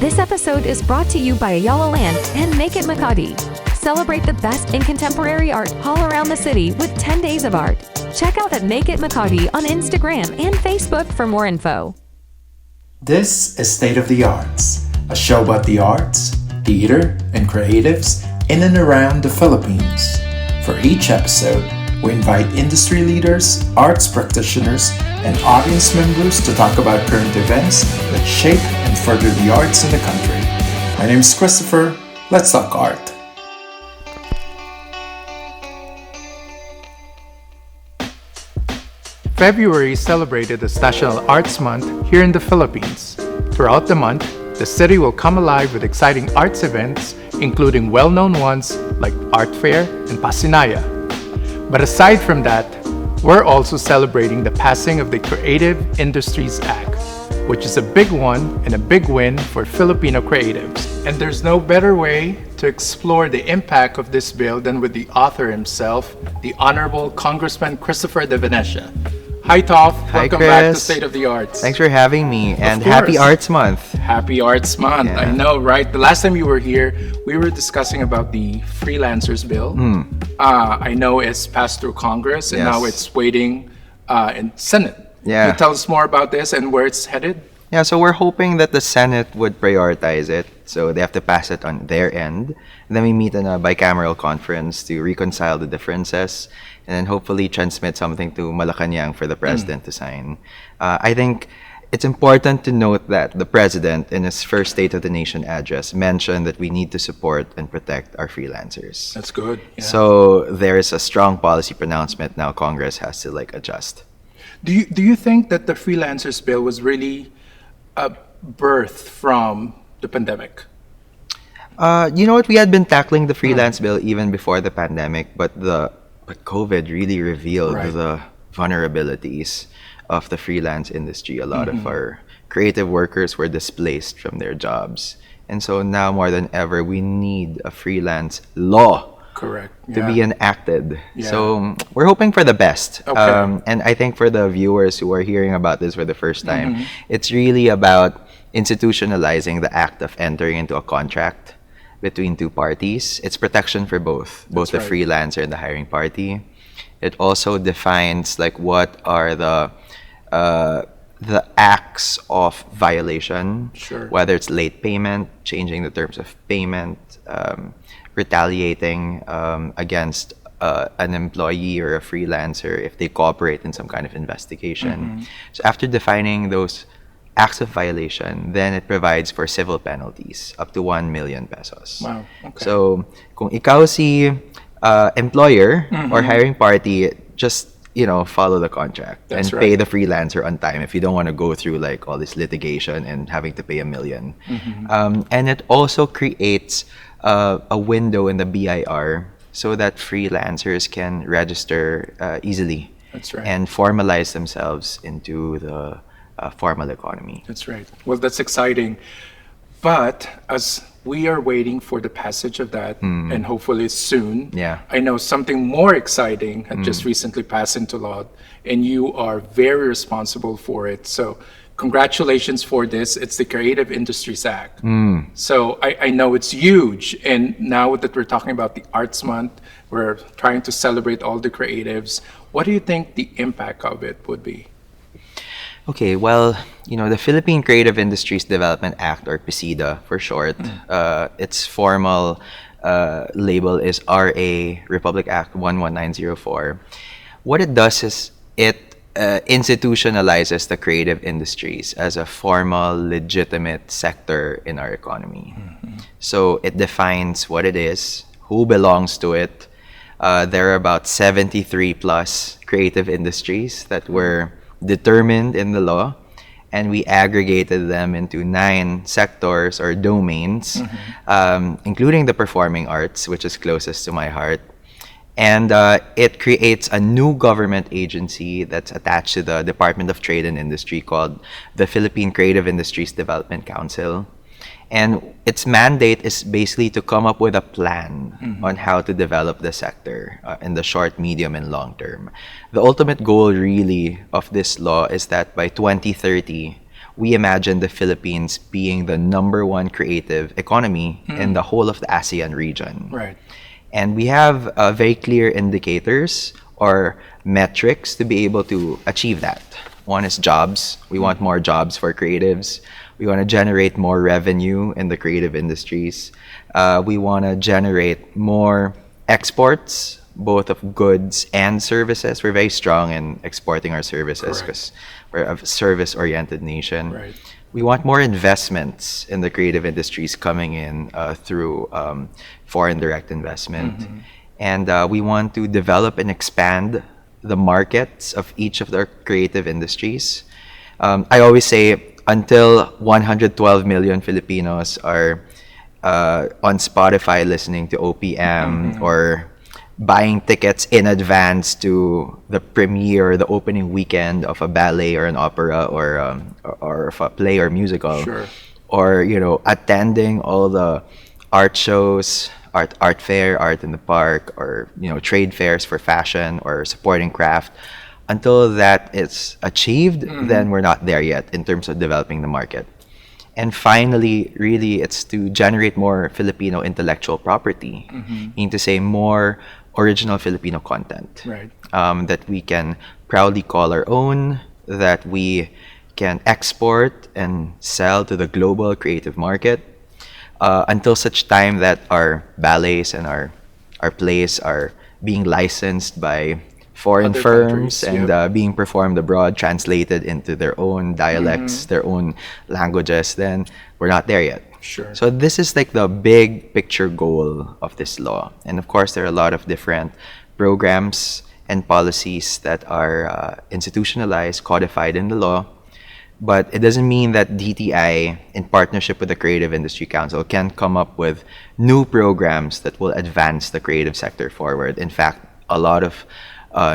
This episode is brought to you by Ayala Land and Make It Makati. Celebrate the best in contemporary art all around the city with 10 days of art. Check out at Make It Makati on Instagram and Facebook for more info. This is State of the Arts, a show about the arts, theater, and creatives in and around the Philippines. For each episode, we invite industry leaders, arts practitioners, and audience members to talk about current events that shape and further the arts in the country. My name is Christopher. Let's talk art. February celebrated as National Arts Month here in the Philippines. Throughout the month, the city will come alive with exciting arts events, including well-known ones like Art Fair and Pasinaya. But aside from that, we're also celebrating the passing of the Creative Industries Act, which is a big one and a big win for Filipino creatives. And there's no better way to explore the impact of this bill than with the author himself, the Honorable Congressman Christopher de Venecia. Hi, Toph. Hi, Welcome Chris. back to State of the Arts. Thanks for having me, and course. happy Arts Month. Happy Arts Month. Yeah. I know, right? The last time you were here, we were discussing about the freelancers bill. I know it's passed through Congress, and Yes. now it's waiting in Senate. Yeah. Can you tell us more about this and where it's headed? Yeah, so we're hoping that the Senate would prioritize it, so they have to pass it on their end. And then we meet in a bicameral conference to reconcile the differences, and then hopefully transmit something to Malacanang for the president to sign. I think it's important to note that the president, in his first State of the Nation address, mentioned that we need to support and protect our freelancers. That's good. Yeah. So there is a strong policy pronouncement now. Congress has to adjust. Do you think that the freelancers bill was really a birth from the pandemic? You know what? We had been tackling the freelance bill even before the pandemic, but COVID really revealed Right. the vulnerabilities of the freelance industry. A lot of our creative workers were displaced from their jobs. And so now more than ever, we need a freelance law Correct. to be enacted. Yeah. So we're hoping for the best. Okay. And I think for the viewers who are hearing about this for the first time, it's really about institutionalizing the act of entering into a contract between two parties. It's protection for both That's the right. freelancer and the hiring party. It also defines what are the acts of violation, Sure. whether it's late payment, changing the terms of payment, retaliating against an employee or a freelancer if they cooperate in some kind of investigation. So after defining those acts of violation, then it provides for civil penalties up to 1 million pesos. Wow. Okay. So kung ikaw si employer or hiring party, just follow the contract That's and right. pay the freelancer on time if you don't want to go through all this litigation and having to pay 1 million. And it also creates a window in the BIR so that freelancers can register easily That's right. and formalize themselves into the formal economy. That's right. Well, that's exciting. But as we are waiting for the passage of that, and hopefully soon, Yeah. I know something more exciting had just recently passed into law, and you are very responsible for it. So congratulations for this. It's the Creative Industries Act. So I know it's huge. And now that we're talking about the Arts Month, we're trying to celebrate all the creatives. What do you think the impact of it would be? Okay, well, the Philippine Creative Industries Development Act, or PCIDA for short, its formal label is RA Republic Act 11904. What it does is it institutionalizes the creative industries as a formal, legitimate sector in our economy. So it defines what it is, who belongs to it. There are about 73 plus creative industries that were determined in the law, and we aggregated them into 9 sectors or domains, including the performing arts, which is closest to my heart. And it creates a new government agency that's attached to the Department of Trade and Industry called the Philippine Creative Industries Development Council. And its mandate is basically to come up with a plan on how to develop the sector in the short, medium, and long term. The ultimate goal really of this law is that by 2030, we imagine the Philippines being the number one creative economy in the whole of the ASEAN region. Right. And we have very clear indicators or metrics to be able to achieve that. One is jobs. We want more jobs for creatives. We want to generate more revenue in the creative industries. We want to generate more exports, both of goods and services. We're very strong in exporting our services because we're a service-oriented nation. Right. We want more investments in the creative industries coming in through foreign direct investment. And we want to develop and expand the markets of each of the creative industries. I always say until 112 million Filipinos are on Spotify listening to OPM or buying tickets in advance to the premiere, the opening weekend of a ballet or an opera or of a play or musical, Sure. or attending all the art shows, art fair, art in the park, or trade fairs for fashion or supporting craft. Until that is achieved, then we're not there yet in terms of developing the market. And finally, really, it's to generate more Filipino intellectual property. Meaning to say more original Filipino content Right. that we can proudly call our own, that we can export and sell to the global creative market until such time that our ballets and our plays are being licensed by foreign Other firms countries, and being performed abroad, translated into their own dialects, their own languages, then we're not there yet. Sure. So this is like the big picture goal of this law. And of course, there are a lot of different programs and policies that are institutionalized, codified in the law. But it doesn't mean that DTI, in partnership with the Creative Industry Council, can come up with new programs that will advance the creative sector forward. In fact, a lot of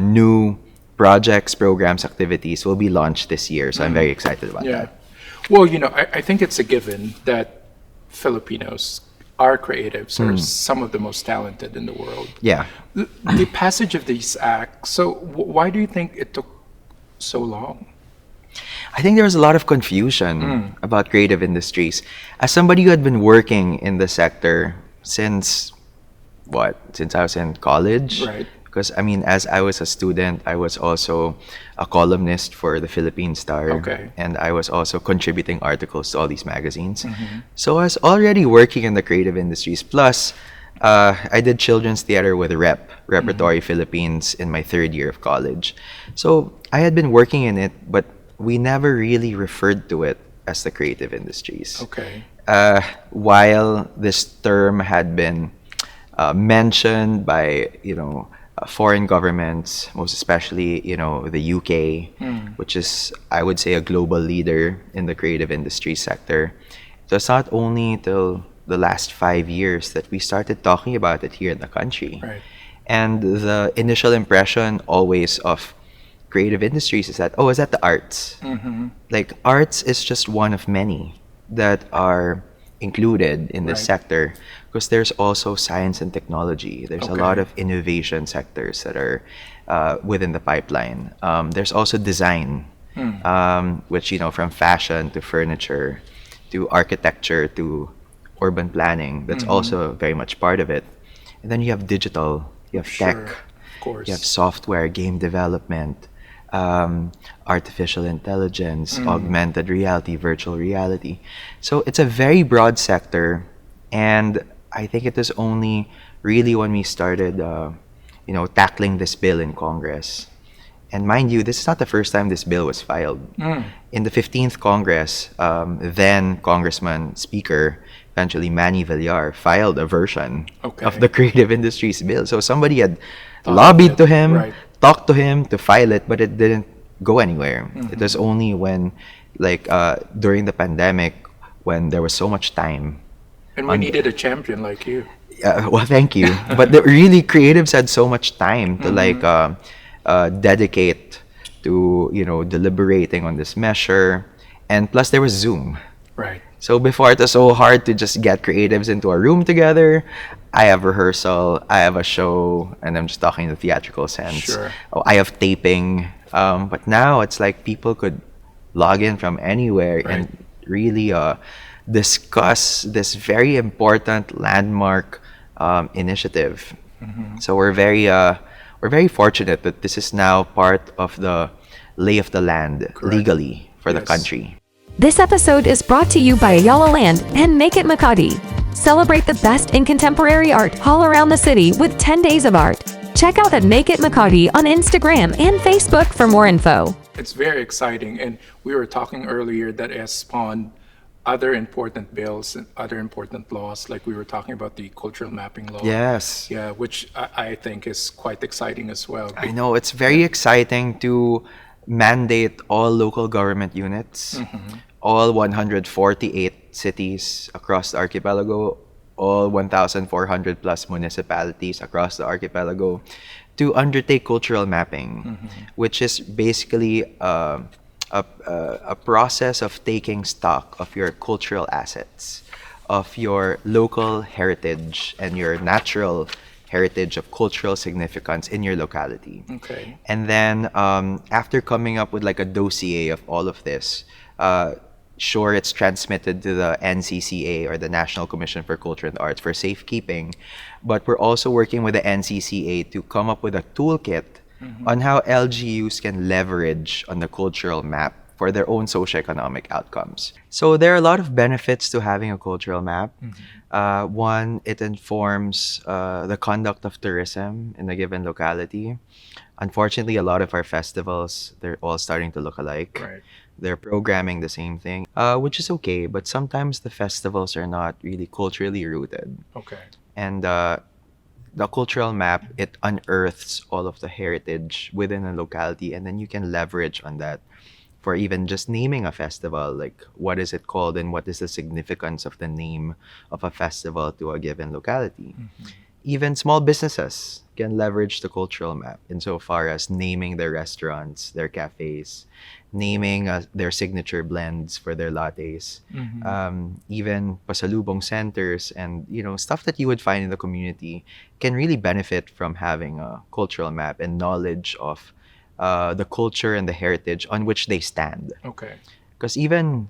new projects, programs, activities will be launched this year. So I'm very excited about Yeah. that. Well, I think it's a given that Filipinos, our creatives, are some of the most talented in the world. Yeah. The passage of these acts, so why do you think it took so long? I think there was a lot of confusion about creative industries. As somebody who had been working in the sector since I was in college. Right. Because, I mean, as I was a student, I was also a columnist for the Philippine Star. Okay. And I was also contributing articles to all these magazines. So I was already working in the creative industries. Plus, I did children's theater with Repertory Philippines, in my third year of college. So I had been working in it, but we never really referred to it as the creative industries. Okay. While this term had been mentioned by, foreign governments, most especially, the UK, which is, I would say, a global leader in the creative industry sector. It was not only till the last 5 years that we started talking about it here in the country. Right. And the initial impression always of creative industries is that, is that the arts? Like, arts is just one of many that are included in this Right. sector, because there's also science and technology. There's a Okay. lot of innovation sectors that are within the pipeline. There's also design, which, from fashion to furniture to architecture to urban planning, that's also very much part of it. And then you have digital, you have Sure. tech, Of course. you have software, game development, artificial intelligence, augmented reality, virtual reality. So it's a very broad sector, and I think it was only really when we started, tackling this bill in Congress. And mind you, this is not the first time this bill was filed. In the 15th Congress, then Congressman Speaker, eventually Manny Villar, filed a version Okay. of the creative industries bill. So somebody had lobbied to him, Right. talked to him to file it, but it didn't go anywhere. It was only when, during the pandemic, when there was so much time. And we needed a champion like you. Well, thank you. But really, creatives had so much time to dedicate to deliberating on this measure, and plus there was Zoom. Right. So before, it was so hard to just get creatives into a room together. I have rehearsal, I have a show, and I'm just talking in the theatrical sense. Sure. I have taping. But now it's like people could log in from anywhere and really discuss this very important landmark initiative. So we're very fortunate that this is now part of the lay of the land legally for the country. This episode is brought to you by Ayala Land and Make It Makati. Celebrate the best in contemporary art all around the city with 10 days of art. Check out at Make It Makati on Instagram and Facebook for more info. It's very exciting, and we were talking earlier that it has spawned other important bills and other important laws, like we were talking about the cultural mapping law. Yes. Yeah, which I think is quite exciting as well. I know, it's very exciting to mandate all local government units, all 148 cities across the archipelago, all 1,400 plus municipalities across the archipelago to undertake cultural mapping, which is basically a process of taking stock of your cultural assets, of your local heritage and your natural heritage of cultural significance in your locality. Okay. And then after coming up with like a dossier of all of this, sure, it's transmitted to the NCCA or the National Commission for Culture and Arts for safekeeping, but we're also working with the NCCA to come up with a toolkit on how LGUs can leverage on the cultural map for their own socioeconomic outcomes. So there are a lot of benefits to having a cultural map. One, it informs the conduct of tourism in a given locality. Unfortunately, a lot of our festivals, they're all starting to look alike. Right. They're programming the same thing, which is okay, but sometimes the festivals are not really culturally rooted. Okay. And the cultural map, it unearths all of the heritage within a locality, and then you can leverage on that for even just naming a festival, like what is it called and what is the significance of the name of a festival to a given locality. Even small businesses can leverage the cultural map insofar as naming their restaurants, their cafes, naming their signature blends for their lattes, even pasalubong centers, and stuff that you would find in the community can really benefit from having a cultural map and knowledge of the culture and the heritage on which they stand. Okay. Because even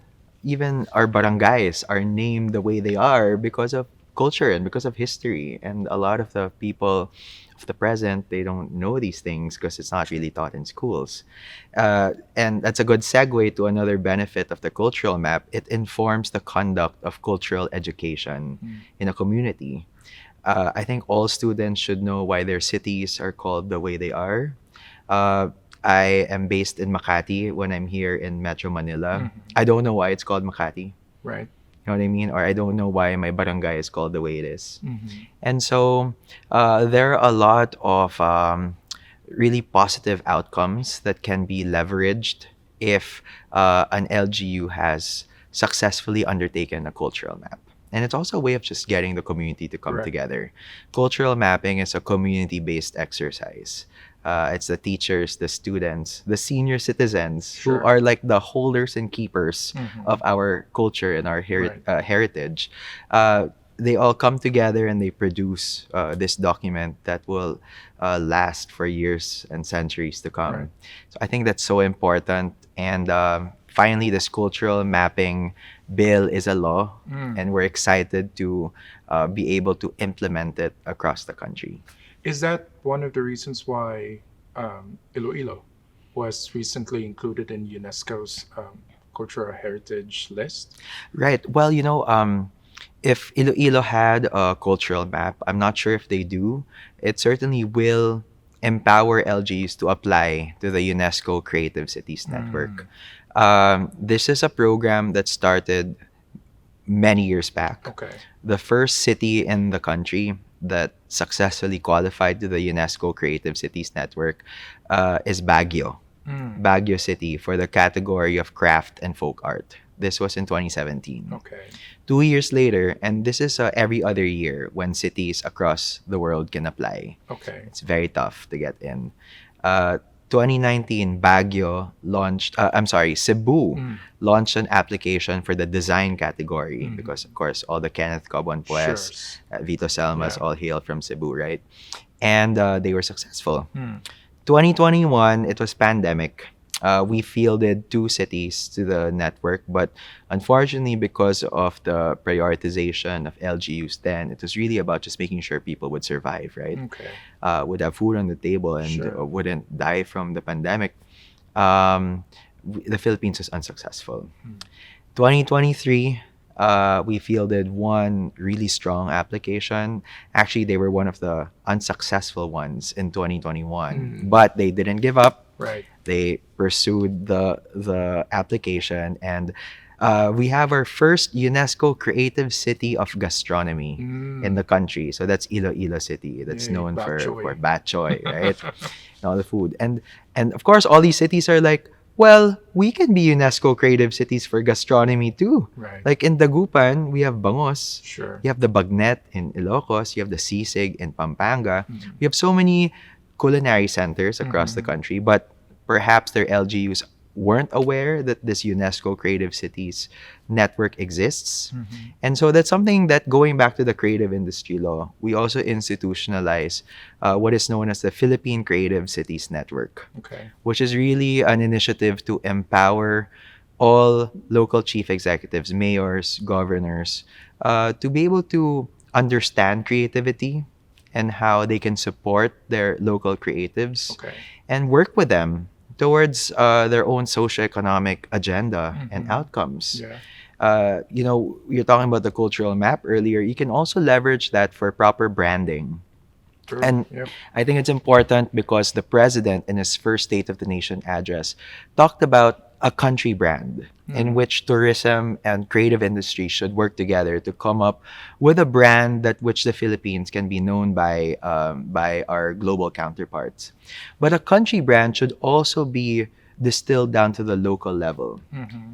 our barangays are named the way they are because of culture and because of history, and a lot of the people of the present, they don't know these things because it's not really taught in schools. And that's a good segue to another benefit of the cultural map. It informs the conduct of cultural education in a community. I think all students should know why their cities are called the way they are. I am based in Makati when I'm here in Metro Manila. I don't know why it's called Makati. Right. You know what I mean? Or I don't know why my barangay is called the way it is. And so there are a lot of really positive outcomes that can be leveraged if an LGU has successfully undertaken a cultural map. And it's also a way of just getting the community to come together. Cultural mapping is a community-based exercise. It's the teachers, the students, the senior citizens who are like the holders and keepers of our culture and our heritage. They all come together and they produce this document that will last for years and centuries to come. So I think that's so important. And finally, this cultural mapping bill is a law, and we're excited to be able to implement it across the country. Is that one of the reasons why Iloilo was recently included in UNESCO's cultural heritage list? Right. Well, if Iloilo had a cultural map, I'm not sure if they do. It certainly will empower LGs to apply to the UNESCO Creative Cities Network. This is a program that started many years back. Okay. The first city in the country that successfully qualified to the UNESCO Creative Cities Network is Baguio. Baguio City for the category of craft and folk art. This was in 2017. Okay. 2 years later, and this is every other year when cities across the world can apply. Okay. It's very tough to get in. 2019, Cebu launched an application for the design category because, of course, all the Kenneth Cobon Pues, Vito Selmas all hail from Cebu, right? And they were successful. 2021, it was pandemic. We fielded 2 cities to the network, but unfortunately, because of the prioritization of LGUs, then it was really about just making sure people would survive, right? Okay. Would have food on the table and Sure. wouldn't die from the pandemic. The Philippines was unsuccessful. 2023, we fielded one really strong application. Actually, they were one of the unsuccessful ones in 2021, but they didn't give up. Right. They pursued the application, and we have our first UNESCO Creative City of Gastronomy in the country. So that's Iloilo City. That's Yay, known bok choy. for bok choy, right? And all the food, and of course, all these cities are like, well, we can be UNESCO Creative Cities for gastronomy too. Right. Like in Dagupan, we have Bangos. Sure. You have the Bagnet in Ilocos. You have the Sisig in Pampanga. We have so many culinary centers across the country, but perhaps their LGUs weren't aware that this UNESCO Creative Cities network exists. And so that's something that, going back to the creative industry law, we also institutionalize what is known as the Philippine Creative Cities Network, Okay. which is really an initiative to empower all local chief executives, mayors, governors, to be able to understand creativity and how they can support their local creatives Okay. and work with them towards their own socioeconomic agenda and outcomes. Yeah. You're talking about the cultural map earlier. You can also leverage that for proper branding. True. And Yep. I think it's important because the president, in his first State of the Nation address, talked about a country brand in which tourism and creative industry should work together to come up with a brand that which the Philippines can be known by our global counterparts. But a country brand should also be distilled down to the local level.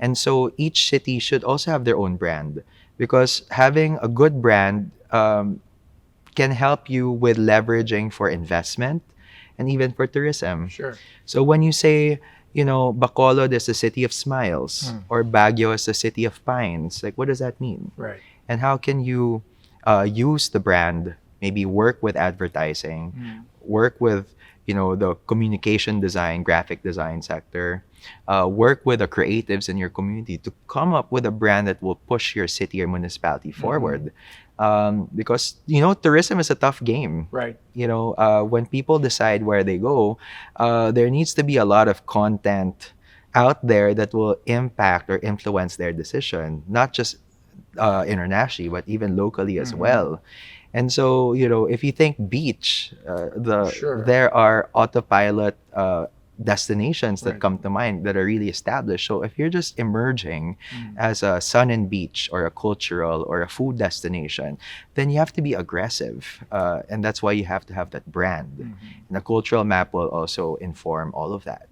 And so each city should also have their own brand, because having a good brand can help you with leveraging for investment and even for tourism. Sure. So when you say, Bacolod is the city of smiles, or Baguio is the city of pines, like, what does that mean? Right. And how can you use the brand, maybe work with advertising, work with, the communication design, graphic design sector, work with the creatives in your community to come up with a brand that will push your city or municipality forward. Because, tourism is a tough game. Right. When people decide where they go, there needs to be a lot of content out there that will impact or influence their decision, not just internationally, but even locally as well. And so, if you think beach, Sure. there are autopilot destinations that Right. come to mind that are really established. So if you're just emerging as a sun and beach or a cultural or a food destination, then you have to be aggressive. And that's why you have to have that brand. And the cultural map will also inform all of that.